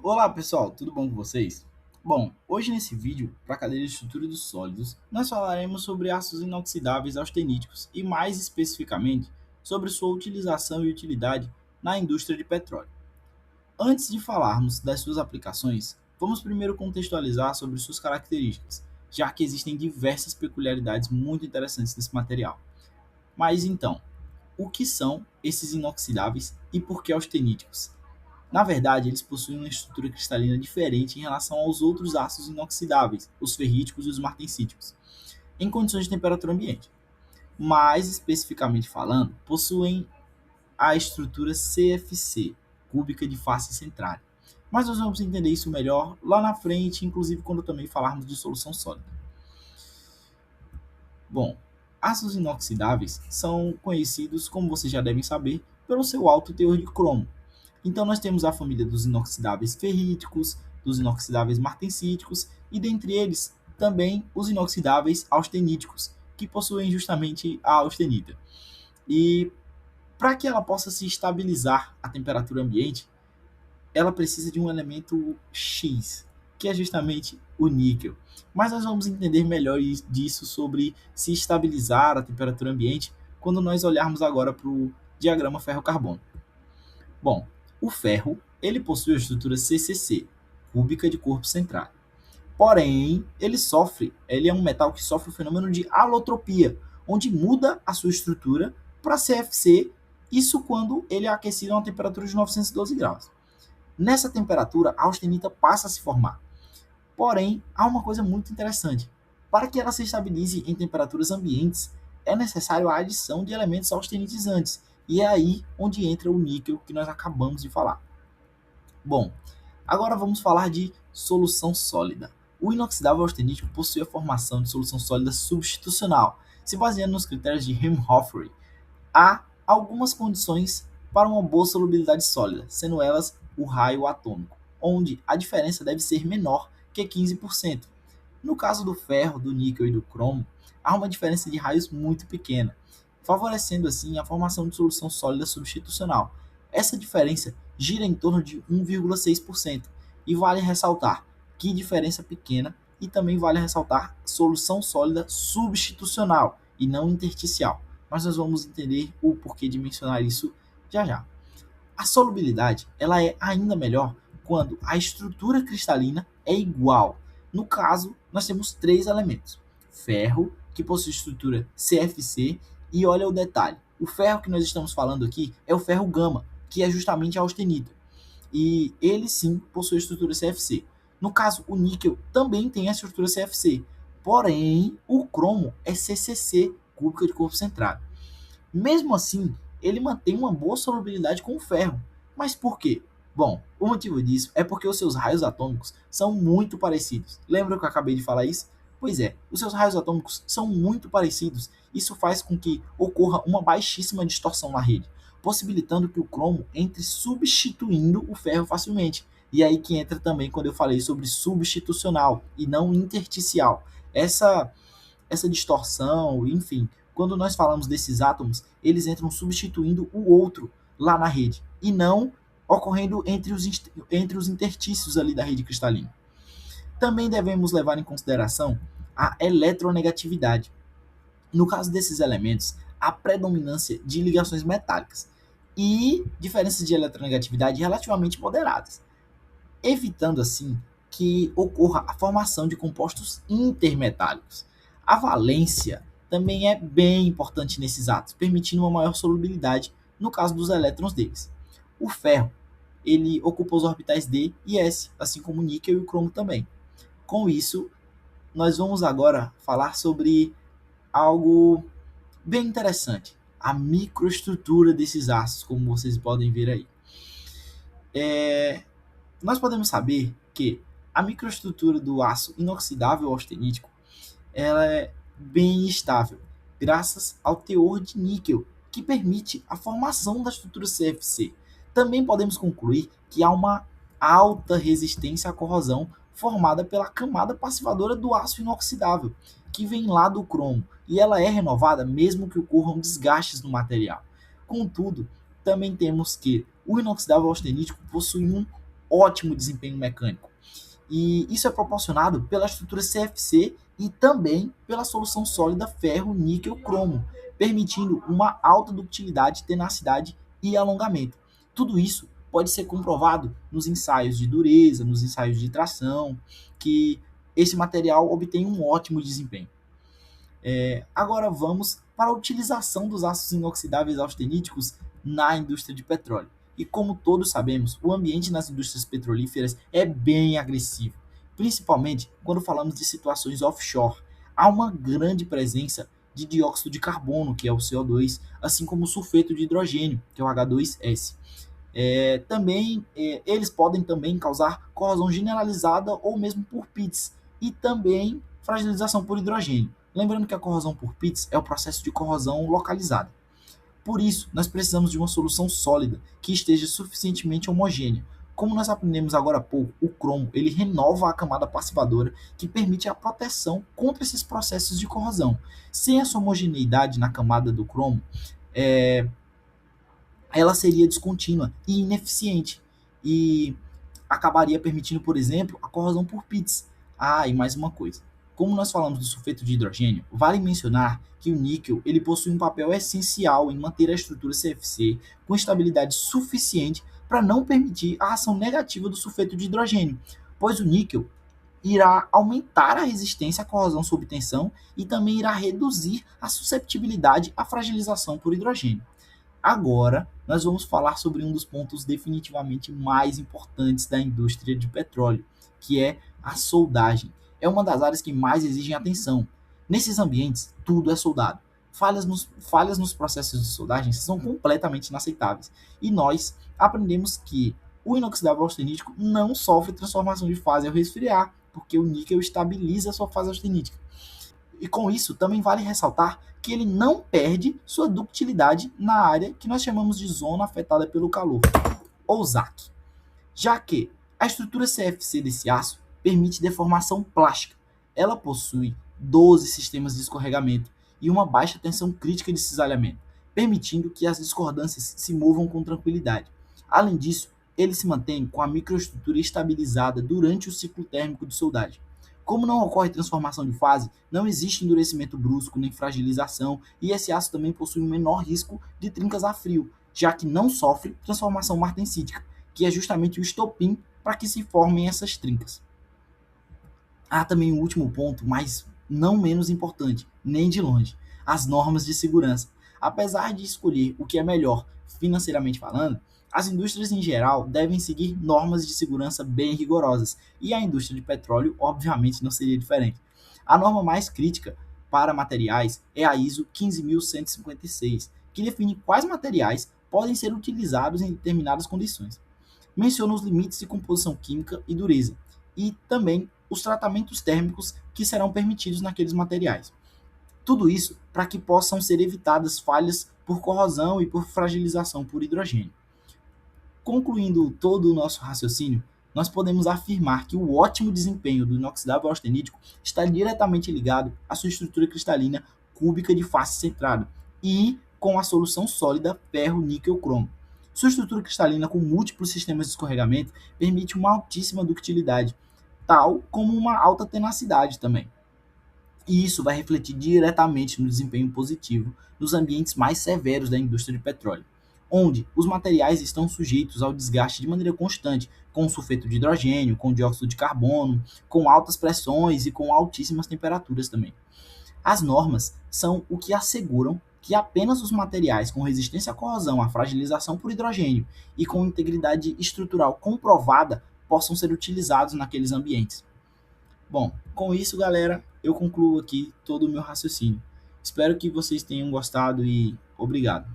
Olá pessoal, tudo bom com vocês? Bom, hoje nesse vídeo, para a cadeira de estrutura dos sólidos, nós falaremos sobre aços inoxidáveis austeníticos e mais especificamente sobre sua utilização e utilidade na indústria de petróleo. Antes de falarmos das suas aplicações, vamos primeiro contextualizar sobre suas características, já que existem diversas peculiaridades muito interessantes nesse material. Mas então, o que são esses inoxidáveis e por que austeníticos? Na verdade, eles possuem uma estrutura cristalina diferente em relação aos outros ácidos inoxidáveis, os ferríticos e os martensíticos, em condições de temperatura ambiente. Mais especificamente falando, possuem a estrutura CFC, cúbica de face centrada. Mas nós vamos entender isso melhor lá na frente, inclusive quando também falarmos de solução sólida. Bom, ácidos inoxidáveis são conhecidos, como vocês já devem saber, pelo seu alto teor de cromo. Então nós temos a família dos inoxidáveis ferríticos, dos inoxidáveis martensíticos e dentre eles também os inoxidáveis austeníticos, que possuem justamente a austenita. E para que ela possa se estabilizar a temperatura ambiente, ela precisa de um elemento X, que é justamente o níquel. Mas nós vamos entender melhor disso sobre se estabilizar a temperatura ambiente quando nós olharmos agora para o diagrama ferro-carbono. Bom, o ferro ele possui a estrutura CCC, cúbica de corpo centrado. Porém, ele é um metal que sofre o fenômeno de alotropia, onde muda a sua estrutura para CFC, isso quando ele é aquecido a uma temperatura de 912 graus. Nessa temperatura, a austenita passa a se formar. Porém, há uma coisa muito interessante. Para que ela se estabilize em temperaturas ambientes, é necessário a adição de elementos austenitizantes, e é aí onde entra o níquel que nós acabamos de falar. Bom, agora vamos falar de solução sólida. O inoxidável austenítico possui a formação de solução sólida substitucional, se baseando nos critérios de Helmholtz. Há algumas condições para uma boa solubilidade sólida, sendo elas o raio atômico, onde a diferença deve ser menor que 15%. No caso do ferro, do níquel e do cromo, há uma diferença de raios muito pequena, favorecendo assim a formação de solução sólida substitucional. Essa diferença gira em torno de 1,6%, e vale ressaltar que diferença pequena, e também vale ressaltar solução sólida substitucional e não intersticial. Mas nós vamos entender o porquê de mencionar isso já já. A solubilidade ela é ainda melhor quando a estrutura cristalina é igual. No caso, nós temos três elementos: ferro, que possui estrutura CFC, e olha o detalhe: o ferro que nós estamos falando aqui é o ferro gama, que é justamente a austenita, e ele sim possui estrutura CFC. No caso, o níquel também tem a estrutura CFC, porém o cromo é CCC, cúbica de corpo centrado. Mesmo assim, ele mantém uma boa solubilidade com o ferro. Mas por quê? Bom, o motivo disso é porque os seus raios atômicos são muito parecidos. Lembra que eu acabei de falar isso? Pois é, os seus raios atômicos são muito parecidos. Isso faz com que ocorra uma baixíssima distorção na rede, possibilitando que o cromo entre substituindo o ferro facilmente. E aí que entra também quando eu falei sobre substitucional e não intersticial. Essa distorção, enfim, quando nós falamos desses átomos, eles entram substituindo o outro lá na rede, e não ocorrendo entre os interstícios ali da rede cristalina. Também devemos levar em consideração a eletronegatividade. No caso desses elementos, a predominância de ligações metálicas e diferenças de eletronegatividade relativamente moderadas, evitando assim que ocorra a formação de compostos intermetálicos. A valência também é bem importante nesses átomos, permitindo uma maior solubilidade no caso dos elétrons deles. O ferro, ele ocupa os orbitais D e S, assim como o níquel e o cromo também. Com isso, nós vamos agora falar sobre algo bem interessante, a microestrutura desses ácidos, como vocês podem ver aí. Nós podemos saber que a microestrutura do aço inoxidável austenítico ela é bem estável, graças ao teor de níquel, que permite a formação da estrutura CFC. Também podemos concluir que há uma alta resistência à corrosão formada pela camada passivadora do aço inoxidável, que vem lá do cromo, e ela é renovada mesmo que ocorram desgastes no material. Contudo, também temos que o inoxidável austenítico possui um ótimo desempenho mecânico. E isso é proporcionado pela estrutura CFC e também pela solução sólida ferro, níquel, cromo, permitindo uma alta ductilidade, tenacidade e alongamento. Tudo isso pode ser comprovado nos ensaios de dureza, nos ensaios de tração, que esse material obtém um ótimo desempenho. Agora vamos para a utilização dos aços inoxidáveis austeníticos na indústria de petróleo. E como todos sabemos, o ambiente nas indústrias petrolíferas é bem agressivo, principalmente quando falamos de situações offshore. Há uma grande presença de dióxido de carbono, que é o CO2, assim como o sulfeto de hidrogênio, que é o H2S. Eles podem também causar corrosão generalizada ou mesmo por pits, e também fragilização por hidrogênio. Lembrando que a corrosão por pits é o processo de corrosão localizada. Por isso, nós precisamos de uma solução sólida que esteja suficientemente homogênea. Como nós aprendemos agora há pouco, o cromo ele renova a camada passivadora que permite a proteção contra esses processos de corrosão. Sem essa homogeneidade na camada do cromo, ela seria descontínua e ineficiente e acabaria permitindo, por exemplo, a corrosão por pits. E mais uma coisa. Como nós falamos do sulfeto de hidrogênio, vale mencionar que o níquel ele possui um papel essencial em manter a estrutura CFC com estabilidade suficiente para não permitir a ação negativa do sulfeto de hidrogênio, pois o níquel irá aumentar a resistência à corrosão sob tensão e também irá reduzir a susceptibilidade à fragilização por hidrogênio. Agora, nós vamos falar sobre um dos pontos definitivamente mais importantes da indústria de petróleo, que é a soldagem. É uma das áreas que mais exigem atenção. Nesses ambientes, tudo é soldado. Falhas nos processos de soldagem são completamente inaceitáveis. E nós aprendemos que o inoxidável austenítico não sofre transformação de fase ao resfriar, porque o níquel estabiliza a sua fase austenítica. E com isso, também vale ressaltar que ele não perde sua ductilidade na área que nós chamamos de zona afetada pelo calor, ou ZAC, já que a estrutura CFC desse aço permite deformação plástica. Ela possui 12 sistemas de escorregamento e uma baixa tensão crítica de cisalhamento, permitindo que as discordâncias se movam com tranquilidade. Além disso, ele se mantém com a microestrutura estabilizada durante o ciclo térmico de soldagem. Como não ocorre transformação de fase, não existe endurecimento brusco nem fragilização, e esse aço também possui um menor risco de trincas a frio, já que não sofre transformação martensítica, que é justamente o estopim para que se formem essas trincas. Há também um último ponto, mas não menos importante, nem de longe, as normas de segurança. Apesar de escolher o que é melhor financeiramente falando, as indústrias em geral devem seguir normas de segurança bem rigorosas, e a indústria de petróleo obviamente não seria diferente. A norma mais crítica para materiais é a ISO 15156, que define quais materiais podem ser utilizados em determinadas condições. Menciona os limites de composição química e dureza, e também os tratamentos térmicos que serão permitidos naqueles materiais. Tudo isso para que possam ser evitadas falhas por corrosão e por fragilização por hidrogênio. Concluindo todo o nosso raciocínio, nós podemos afirmar que o ótimo desempenho do inoxidável austenítico está diretamente ligado à sua estrutura cristalina cúbica de face centrada e com a solução sólida ferro-níquel-cromo. Sua estrutura cristalina com múltiplos sistemas de escorregamento permite uma altíssima ductilidade, tal como uma alta tenacidade também. E isso vai refletir diretamente no desempenho positivo nos ambientes mais severos da indústria de petróleo, onde os materiais estão sujeitos ao desgaste de maneira constante, com sulfeto de hidrogênio, com dióxido de carbono, com altas pressões e com altíssimas temperaturas também. As normas são o que asseguram que apenas os materiais com resistência à corrosão, à fragilização por hidrogênio e com integridade estrutural comprovada possam ser utilizados naqueles ambientes. Bom, com isso, galera, eu concluo aqui todo o meu raciocínio. Espero que vocês tenham gostado e obrigado.